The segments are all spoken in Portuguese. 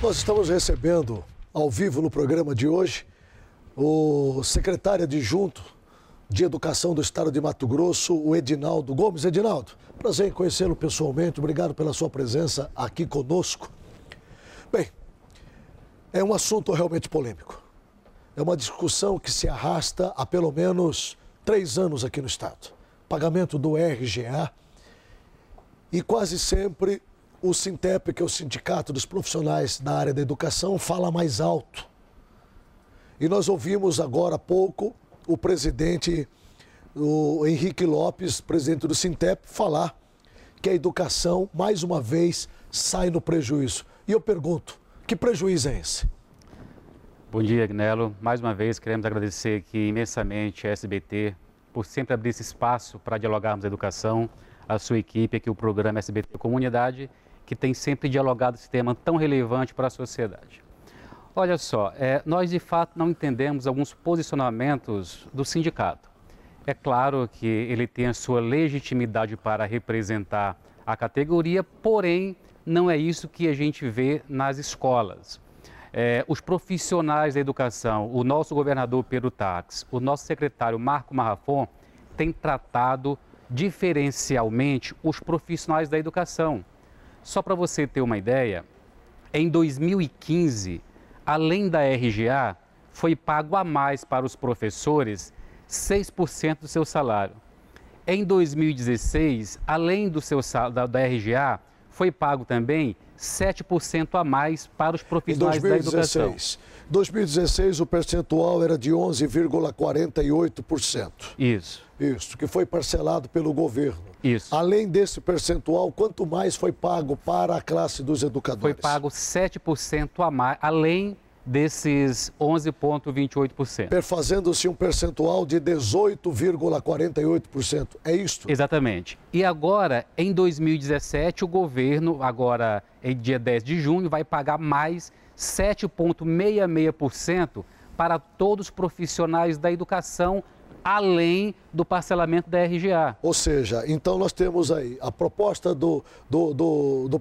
Nós estamos recebendo, ao vivo no programa de hoje, o secretário adjunto de Educação do Estado de Mato Grosso, o Edinaldo Gomes. Edinaldo, prazer em conhecê-lo pessoalmente. Obrigado pela sua presença aqui conosco. Bem, é um assunto realmente polêmico. É uma discussão que se arrasta há pelo menos 3 anos aqui no Estado. Pagamento do RGA e quase sempre o Sintep, que é o Sindicato dos Profissionais da Área da Educação, fala mais alto. E nós ouvimos agora há pouco o presidente, o Henrique Lopes, presidente do Sintep, falar que a educação, mais uma vez, sai no prejuízo. E eu pergunto, que prejuízo é esse? Bom dia, Agnello. Mais uma vez, queremos agradecer aqui imensamente a SBT por sempre abrir esse espaço para dialogarmos a educação, a sua equipe aqui, o programa SBT Comunidade, que tem sempre dialogado esse tema tão relevante para a sociedade. Olha só, nós de fato não entendemos alguns posicionamentos do sindicato. É claro que ele tem a sua legitimidade para representar a categoria, porém não é isso que a gente vê nas escolas. Os profissionais da educação, o nosso governador Pedro Taques, o nosso secretário Marco Marrafon, têm tratado diferencialmente os profissionais da educação. Só para você ter uma ideia, em 2015, além da RGA, foi pago a mais para os professores 6% do seu salário. Em 2016, além da RGA, foi pago também 7% a mais para os profissionais da educação. Em 2016, o percentual era de 11,48%. Isso. Isso, que foi parcelado pelo governo. Isso. Além desse percentual, quanto mais foi pago para a classe dos educadores? Foi pago 7% a mais, além desses 11,28%. Perfazendo-se um percentual de 18,48%. É isto? Exatamente. E agora, em 2017, o governo, agora em dia 10 de junho, vai pagar mais 7,66% para todos os profissionais da educação, além do parcelamento da RGA. Ou seja, então nós temos aí a proposta do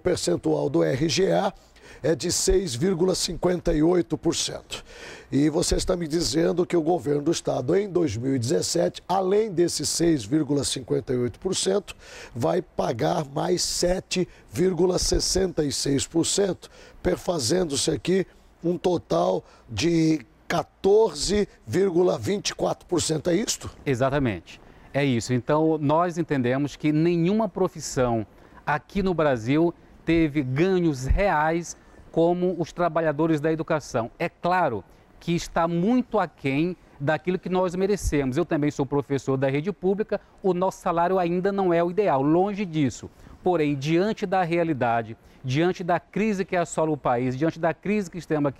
percentual do RGA é de 6,58%. E você está me dizendo que o governo do estado, em 2017, além desses 6,58%, vai pagar mais 7,66%, perfazendo-se aqui um total de 14,24%, é isto? Exatamente, é isso. Então, nós entendemos que nenhuma profissão aqui no Brasil teve ganhos reais como os trabalhadores da educação. É claro que está muito aquém daquilo que nós merecemos. Eu também sou professor da rede pública, o nosso salário ainda não é o ideal, longe disso. Porém, diante da realidade, diante da crise que assola o país, diante da crise que estamos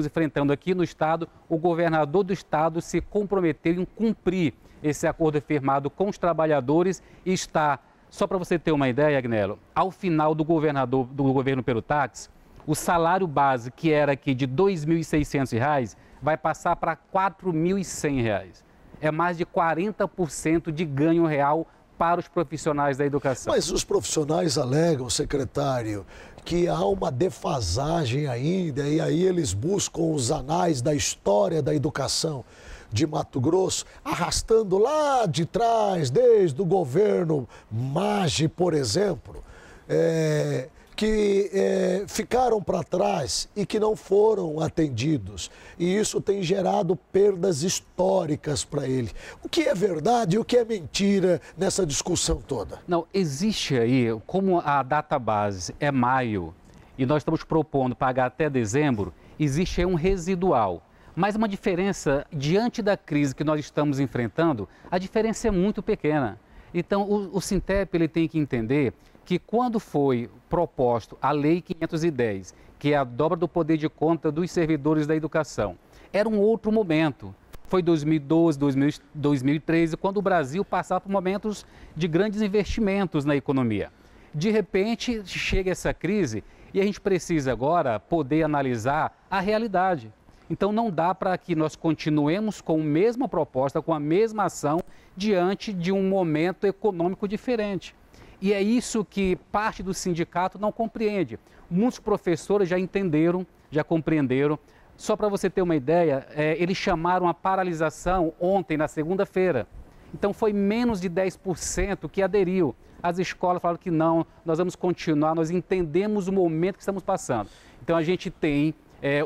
enfrentando aqui no Estado, o governador do Estado se comprometeu em cumprir esse acordo firmado com os trabalhadores e está, só para você ter uma ideia, Agnello, ao final do governo Pedro Taques, o salário base, que era aqui de R$ 2.600, vai passar para R$ 4.100. É mais de 40% de ganho real para os profissionais da educação. Mas os profissionais alegam, secretário, que há uma defasagem ainda, e aí eles buscam os anais da história da educação de Mato Grosso, arrastando lá de trás, desde o governo Maggi, por exemplo, que ficaram para trás e que não foram atendidos. E isso tem gerado perdas históricas para ele. O que é verdade e o que é mentira nessa discussão toda? Não, existe aí, como a data base é maio e nós estamos propondo pagar até dezembro, existe aí um residual. Mas uma diferença, diante da crise que nós estamos enfrentando, a diferença é muito pequena. Então, o Sintep ele tem que entender que quando foi proposto a Lei 510, que é a dobra do poder de conta dos servidores da educação, era um outro momento. Foi 2012, 2013, quando o Brasil passava por momentos de grandes investimentos na economia. De repente, chega essa crise e a gente precisa agora poder analisar a realidade. Então, não dá para que nós continuemos com a mesma proposta, com a mesma ação, diante de um momento econômico diferente. E é isso que parte do sindicato não compreende. Muitos professores já entenderam, já compreenderam. Só para você ter uma ideia, eles chamaram a paralisação ontem, na segunda-feira. Então foi menos de 10% que aderiu. As escolas falaram que não, nós vamos continuar, nós entendemos o momento que estamos passando. Então a gente tem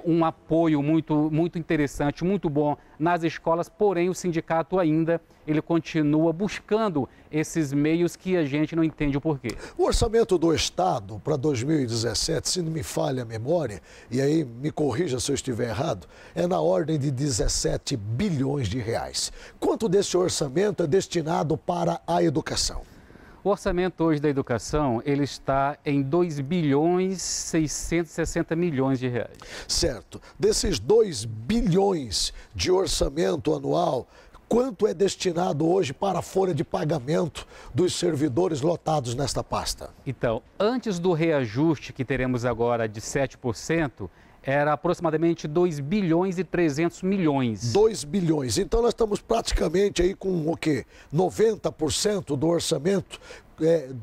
um apoio muito interessante, muito bom nas escolas, porém o sindicato ainda, ele continua buscando esses meios que a gente não entende o porquê. O orçamento do Estado para 2017, se não me falha a memória, e aí me corrija se eu estiver errado, é na ordem de 17 bilhões de reais. Quanto desse orçamento é destinado para a educação? O orçamento hoje da educação, ele está em 2 bilhões 660 milhões de reais. Certo. Desses 2 bilhões de orçamento anual, quanto é destinado hoje para a folha de pagamento dos servidores lotados nesta pasta? Então, antes do reajuste que teremos agora de 7%, era aproximadamente 2 bilhões e 300 milhões. 2 bilhões. Então nós estamos praticamente aí com o quê? 90% do orçamento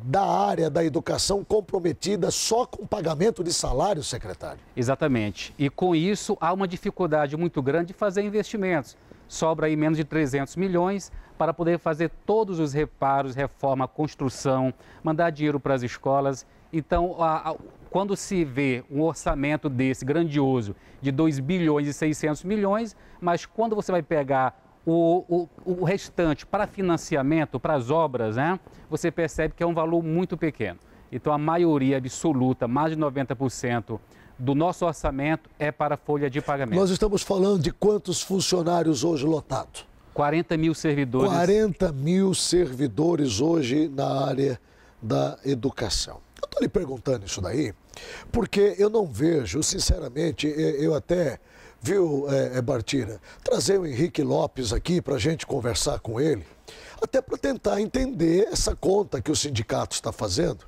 da área da educação comprometida só com pagamento de salário, secretário. Exatamente. E com isso há uma dificuldade muito grande de fazer investimentos. Sobra aí menos de 300 milhões para poder fazer todos os reparos, reforma, construção, mandar dinheiro para as escolas. Então, quando se vê um orçamento desse grandioso de 2 bilhões e 600 milhões, mas quando você vai pegar o restante para financiamento, para as obras, né, você percebe que é um valor muito pequeno. Então, a maioria absoluta, mais de 90%, do nosso orçamento é para a folha de pagamento. Nós estamos falando de quantos funcionários hoje lotados? 40 mil servidores. 40 mil servidores hoje na área da educação. Eu estou lhe perguntando isso daí, porque eu não vejo, sinceramente, eu até, viu, Bartira, trazer o Henrique Lopes aqui para a gente conversar com ele, até para tentar entender essa conta que o sindicato está fazendo,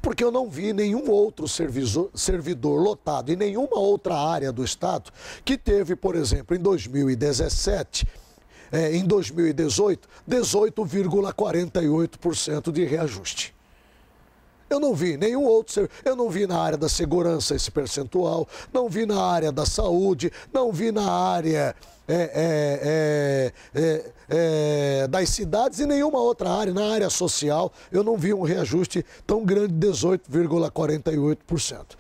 porque eu não vi nenhum outro servidor lotado em nenhuma outra área do Estado que teve, por exemplo, em 2017, em 2018, 18,48% de reajuste. Eu não vi nenhum outro, eu não vi na área da segurança esse percentual, não vi na área da saúde, não vi na área das cidades e nenhuma outra área, na área social, eu não vi um reajuste tão grande de 18,48%.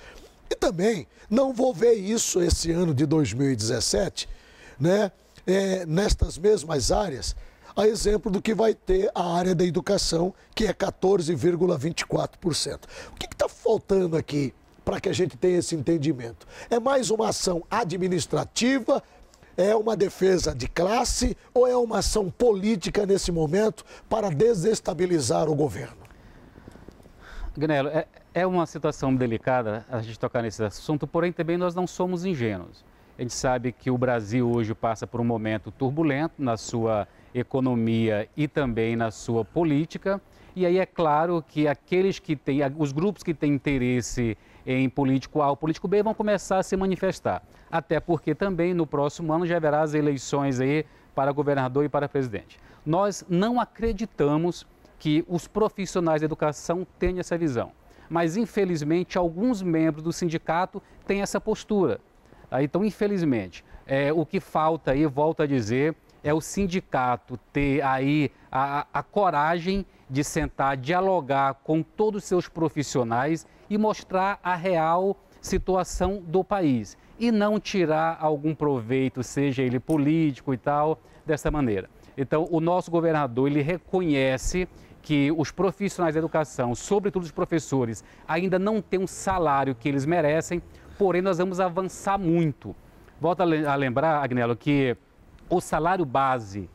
E também não vou ver isso esse ano de 2017, né, nestas mesmas áreas, a exemplo do que vai ter a área da educação, que é 14,24%. O que está faltando aqui para que a gente tenha esse entendimento? É mais uma ação administrativa, é uma defesa de classe ou é uma ação política nesse momento para desestabilizar o governo? Gnelo, é uma situação delicada a gente tocar nesse assunto, porém também nós não somos ingênuos. A gente sabe que o Brasil hoje passa por um momento turbulento na sua economia e também na sua política. E aí é claro que aqueles que têm, os grupos que têm interesse em político A ou político B vão começar a se manifestar. Até porque também no próximo ano já haverá as eleições aí para governador e para presidente. Nós não acreditamos que os profissionais da educação tenham essa visão. Mas infelizmente alguns membros do sindicato têm essa postura. Então, infelizmente, o que falta aí, volto a dizer, é o sindicato ter aí a coragem de sentar, dialogar com todos os seus profissionais e mostrar a real situação do país. E não tirar algum proveito, seja ele político e tal, dessa maneira. Então, o nosso governador, ele reconhece que os profissionais da educação, sobretudo os professores, ainda não têm um salário que eles merecem, porém nós vamos avançar muito. Volto a lembrar, Agnello, que o salário base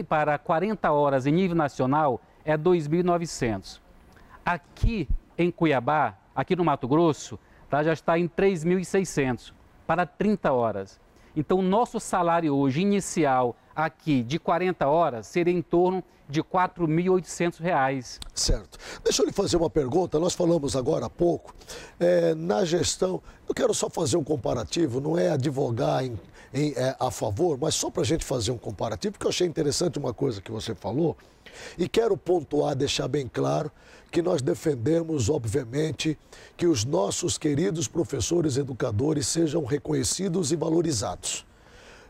para 40 horas em nível nacional é 2.900. Aqui em Cuiabá, aqui no Mato Grosso, já está em 3.600 para 30 horas. Então, o nosso salário hoje inicial aqui de 40 horas seria em torno de R$ 4.800. Certo. Deixa eu lhe fazer uma pergunta. Nós falamos agora há pouco, na gestão, eu quero só fazer um comparativo, não é advogar a favor, mas só para a gente fazer um comparativo, porque eu achei interessante uma coisa que você falou, E quero pontuar, deixar bem claro, que nós defendemos, obviamente, que os nossos queridos professores educadores sejam reconhecidos e valorizados.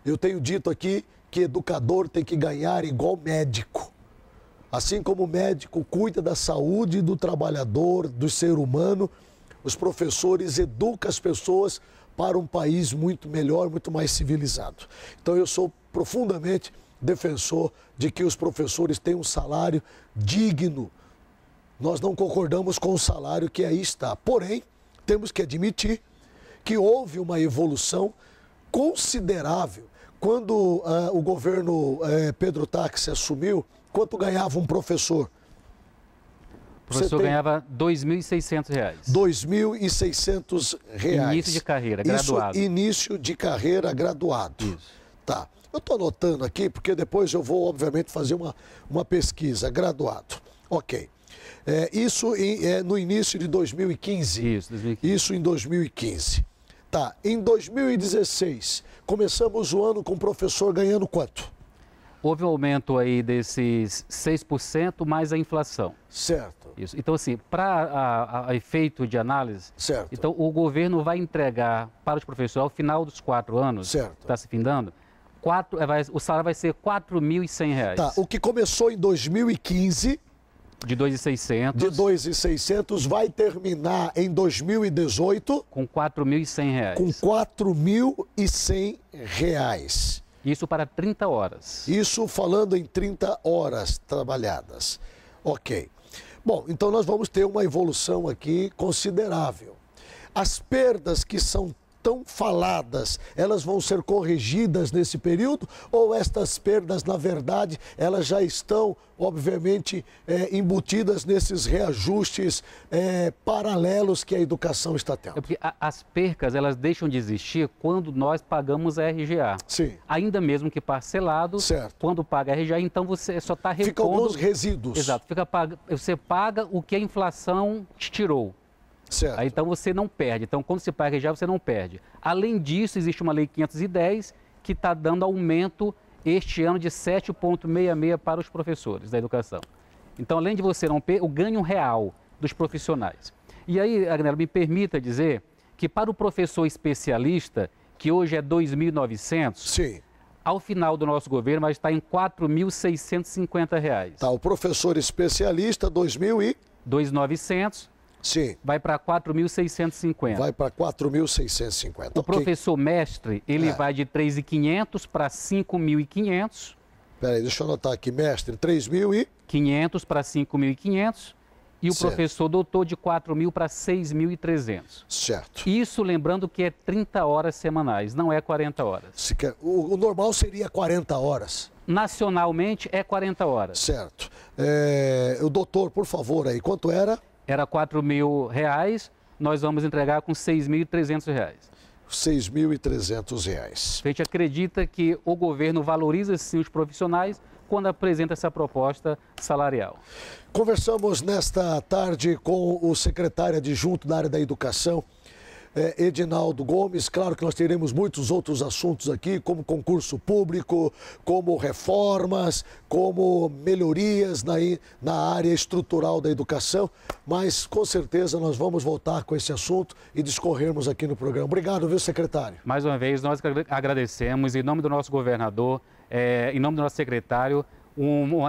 Eu tenho dito aqui que educador tem que ganhar igual médico. Assim como o médico cuida da saúde do trabalhador, do ser humano, os professores educam as pessoas para um país muito melhor, muito mais civilizado. Então eu sou profundamente defensor de que os professores tenham um salário digno. Nós não concordamos com o salário que aí está. Porém, temos que admitir que houve uma evolução considerável. Quando o governo Pedro Táxi assumiu, quanto ganhava um professor? O professor ganhava R$ 2.600. R$ 2.600. Início de carreira, graduado. Isso, início de carreira, graduado. Isso. Tá. Eu estou anotando aqui, porque depois eu vou, obviamente, fazer uma pesquisa. Graduado. Ok. Isso no início de 2015. Isso, 2015. Isso em 2015. Tá. Em 2016, começamos o ano com o professor ganhando quanto? Houve um aumento aí desses 6% mais a inflação. Certo. Isso. Então, assim, para efeito de análise, certo. Então o governo vai entregar para os professores, ao final dos 4 anos, certo. Está se findando, o salário vai ser R$ 4.100. Tá. O que começou em 2015... De 2.600. De 2.600 vai terminar em 2018... Com R$ 4.100. Com R$ 4.100. Isso para 30 horas. Isso falando em 30 horas trabalhadas. Ok. Bom, então nós vamos ter uma evolução aqui considerável. As perdas que são tão faladas, elas vão ser corrigidas nesse período? Ou estas perdas, na verdade, elas já estão, obviamente, embutidas nesses reajustes paralelos que a educação está tendo? Porque as percas, elas deixam de existir quando nós pagamos a RGA. Sim. Ainda mesmo que parcelado, certo. Quando paga a RGA, então você só está repondo... Ficam alguns resíduos. Exato. Você paga o que a inflação te tirou. Certo. Aí, então você não perde. Então, quando você paga já, você não perde. Além disso, existe uma lei 510 que está dando aumento este ano de 7,66 para os professores da educação. Então, além de você não perder, o ganho real dos profissionais. E aí, Agnello, me permita dizer que para o professor especialista, que hoje é R$ 2.900, sim, ao final do nosso governo vai estar em R$ 4.650. Tá, o professor especialista, 2.900. Sim. Vai para 4.650. Vai para 4.650. O professor mestre, ele vai de 3.500 para 5.500. Peraí, deixa eu anotar aqui, mestre, 3.500 para 5.500. E o professor doutor de 4.000 para 6.300. Certo. Isso lembrando que é 30 horas semanais, não é 40 horas. O normal seria 40 horas. Nacionalmente é 40 horas. Certo. O doutor, por favor, aí, quanto era? Era R$ 4.000, nós vamos entregar com R$ 6.300. R$ 6.300. A gente acredita que o governo valoriza sim os profissionais quando apresenta essa proposta salarial. Conversamos nesta tarde com o secretário adjunto da área da educação, Edinaldo Gomes. Claro que nós teremos muitos outros assuntos aqui, como concurso público, como reformas, como melhorias na área estrutural da educação, mas com certeza nós vamos voltar com esse assunto e discorrermos aqui no programa. Obrigado, viu, secretário? Mais uma vez, nós agradecemos, em nome do nosso governador, em nome do nosso secretário,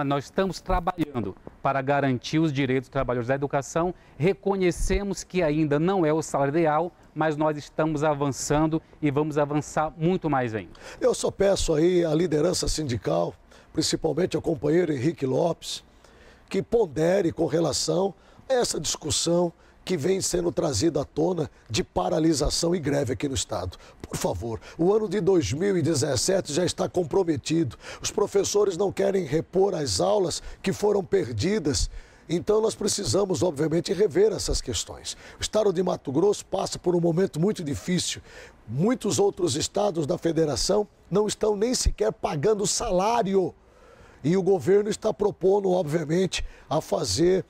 nós estamos trabalhando para garantir os direitos dos trabalhadores da educação. Reconhecemos que ainda não é o salário ideal, mas nós estamos avançando e vamos avançar muito mais ainda. Eu só peço aí à liderança sindical, principalmente ao companheiro Henrique Lopes, que pondere com relação a essa discussão que vem sendo trazida à tona de paralisação e greve aqui no Estado. Por favor, o ano de 2017 já está comprometido. Os professores não querem repor as aulas que foram perdidas. Então nós precisamos, obviamente, rever essas questões. O Estado de Mato Grosso passa por um momento muito difícil. Muitos outros estados da federação não estão nem sequer pagando salário. E o governo está propondo, obviamente, a fazer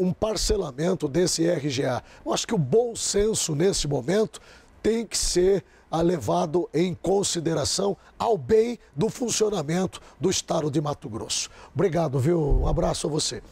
um parcelamento desse RGA. Eu acho que o bom senso, nesse momento, tem que ser levado em consideração ao bem do funcionamento do estado de Mato Grosso. Obrigado, viu? Um abraço a você.